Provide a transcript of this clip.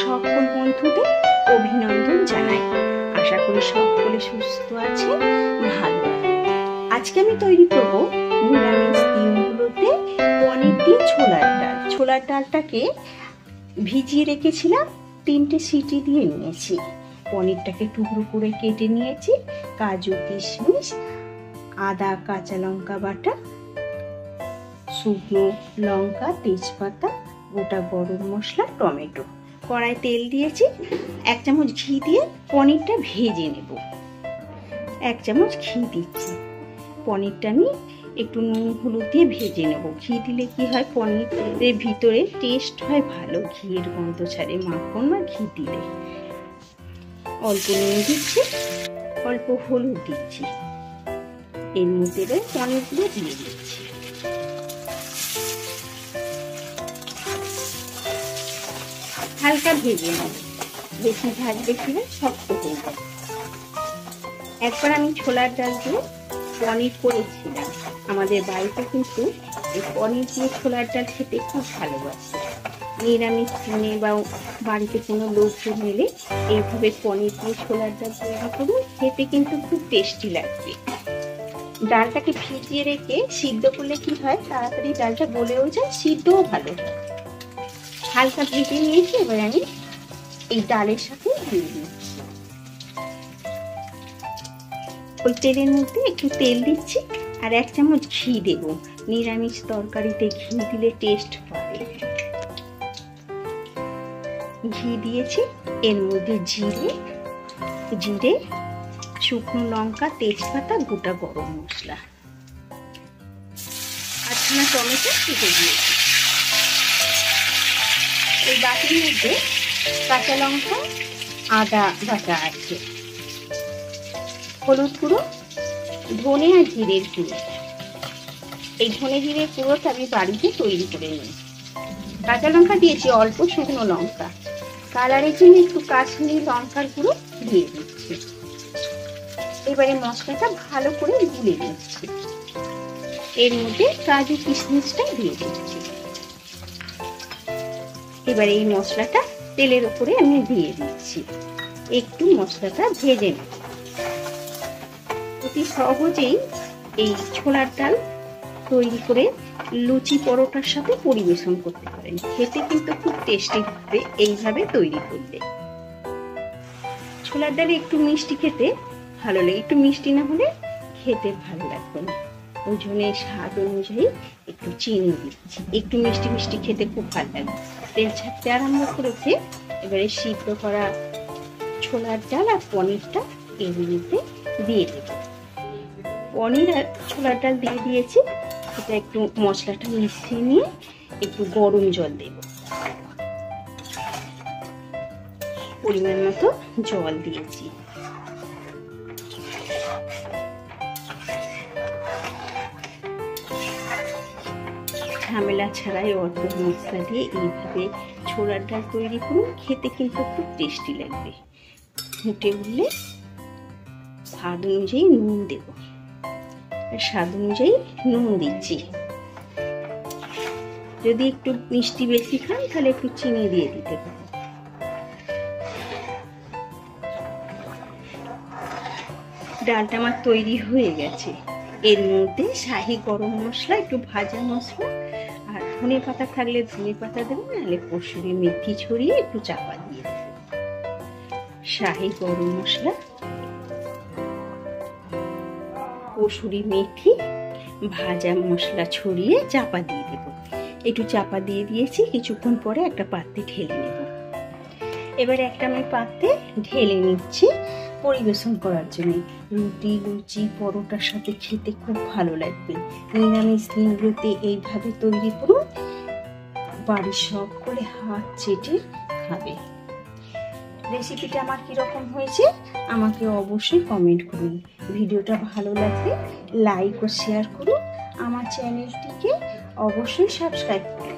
সকল বন্ধুদের অভিনন্দন জানাই। আশা করি সকলে সুস্থ আছে, ভালো আছে। আজকে আমি তৈরি করব নিরামিষ দিনগুলোতে পনির দিয়ে ছোলার ডাল। ছোলার ডালটাকে ভিজিয়ে রেখেছিলাম, 3টে সিটি দিয়ে নিয়েছি। পনিরটাকে টুকরো করে কেটে নিয়েছি, কাজু কিশমিশ, আদা কাঁচা লঙ্কা বাটা, শুকনো লঙ্কা, তেজপাতা, গোটা গরম মশলা, টমেটো। কড়াই তেল দিয়েছি, 1 চামচ ঘি দিয়ে পনিরটা ভেজে নেব। 1 চামচ ঘি দিচ্ছি। পনিরটা আমি একটু নুন হলুদ দিয়ে ভেজে নেব। ঘি দিলে কি হয়, পনিরের ভিতরে টেস্ট হয় ভালো, ঘিয়ের গন্ধ ছাড়ে মাখন বা ঘি দিলে। অল্প নুন দিচ্ছি, অল্প হলুদ দিচ্ছি। এর মধ্যে পনিরগুলো দিয়ে দিচ্ছি। হালকা ভেজে নেব, বেশি ভাজবে কিনা শক্ত হয়ে যাবে। একবার আমি ছোলার ডাল দিয়ে পনির করেছিলাম। আমাদের বাড়িতে কিন্তু এই পনির দিয়ে ছোলার ডাল খেতে খুব ভালোবাসে। নিরামিষ দিনে বা বাড়িতে কোনো লোকজন এলে এইভাবে পনির দিয়ে ছোলার ডাল তৈরি করুন, খেতে কিন্তু খুব টেস্টি লাগবে। ডালটাকে ভিজিয়ে রেখে সিদ্ধ করলে কি হয়, তাড়াতাড়ি ডালটা গলেও যায়, সিদ্ধও ভালো হয়। হালকা ভেজে নিয়েছি, এবার আমি এই ডালের সাথে দিয়ে দিচ্ছি। ওই তেলের মধ্যে একটু তেল দিচ্ছি আর 1 চামচ ঘি দেব। নিরামিষ তরকারিতে ঘি দিলে টেস্ট পাবে। ঘি দিয়েছি, এর মধ্যে জিরে, শুকনো লঙ্কা, তেজপাতা, গোটা গরম মশলা, আর টমেটো কেটে দিয়েছি। এই বাটির মধ্যে কাঁচা লঙ্কা, আদা বাটা আছে, হলুদ গুঁড়ো, ধনে আর জিরের গুঁড়ো। এই ধনে জিরের গুঁড়োটা আমি বাড়িতে তৈরি করে নিই। কাঁচা লঙ্কা দিয়েছি, অল্প শুকনো লঙ্কা, কালারের জন্য একটু কাশ্মীরি লঙ্কার গুঁড়ো দিয়ে দিচ্ছি। এবারে মশলাটা ভালো করে গুলে নিচ্ছি। এর মধ্যে কাজু কিশমিশটা দিয়ে দিচ্ছি। এবারে এই মশলাটা তেলের উপরে আমি দিয়ে দিচ্ছি। একটু মশলাটা ভেজে নেব। অতি সহজেই এই ছোলার ডাল তৈরি করে লুচি পরোটার সাথে পরিবেশন করতে পারেন। খেতে কিন্তু খুব টেস্টি হবে এইভাবে তৈরি করলে। ছোলার ডালে একটু মিষ্টি খেতে ভালো লাগে, একটু মিষ্টি না হলে খেতে ভালো লাগবে না। ওই জন্য স্বাদ অনুযায়ী একটু চিনি দিচ্ছি। একটু মিষ্টি মিষ্টি খেতে খুব ভালো লাগে। তেল ছাড়তে আরম্ভ করেছে। এবারে সিদ্ধ করা ছোলার ডাল আর পনিরটা এর মধ্যে দিয়ে দেব। পনির আর ছোলার ডাল দিয়ে দিয়েছি। এটা একটু মশলাটা মিশিয়ে নিয়ে একটু গরম জল দেব। পরিমাণ মতো জল দিয়েছি। ঝামেলা ছাড়াই অল্প মশলা দিয়ে এইভাবে ছোলার ডাল তৈরি করুন, খেতে কিন্তু খুব টেস্টি লাগবে। ফুটে উঠলে স্বাদ অনুযায়ী নুন দেব। স্বাদ অনুযায়ী নুন দিচ্ছি। যদি একটু মিষ্টি বেশি খান তাহলে একটু চিনি দিয়ে দিতে পারেন। ডালটা আমার তৈরি হয়ে গেছে। এর মধ্যে শাহি গরম মশলা, একটু ভাজা মশলা আর ধনে পাতা থাকলে ধনে পাতা দেবেন, নাহলে কসুরি মেথি ছড়িয়ে একটু চাপা দিয়ে দেবেন। শাহি গরম মশলা, কসুরি মেথি, ভাজা মশলা ছড়িয়ে চাপা দিয়ে দেব। একটু চাপা দিয়ে দিয়েছি। কিছুক্ষণ পরে একটা পাত্রে ঢেলে নেব। এবার একটা আমি পাত্রে ঢেলে নিচ্ছি পরিবেশন করার জন্য। রুটি, লুচি, পরোটার সাথে খেতে খুব ভালো লাগবে। নিরামিষ দিনগুলোতে এইভাবে তৈরি করুন, বাড়ির সকলে হাত চেটে খাবে। রেসিপিটা আমার কিরকম হয়েছে আমাকে অবশ্যই কমেন্ট করুন। ভিডিওটা ভালো লাগলে লাইক ও শেয়ার করুন। আমার চ্যানেলটিকে অবশ্যই সাবস্ক্রাইব করুন।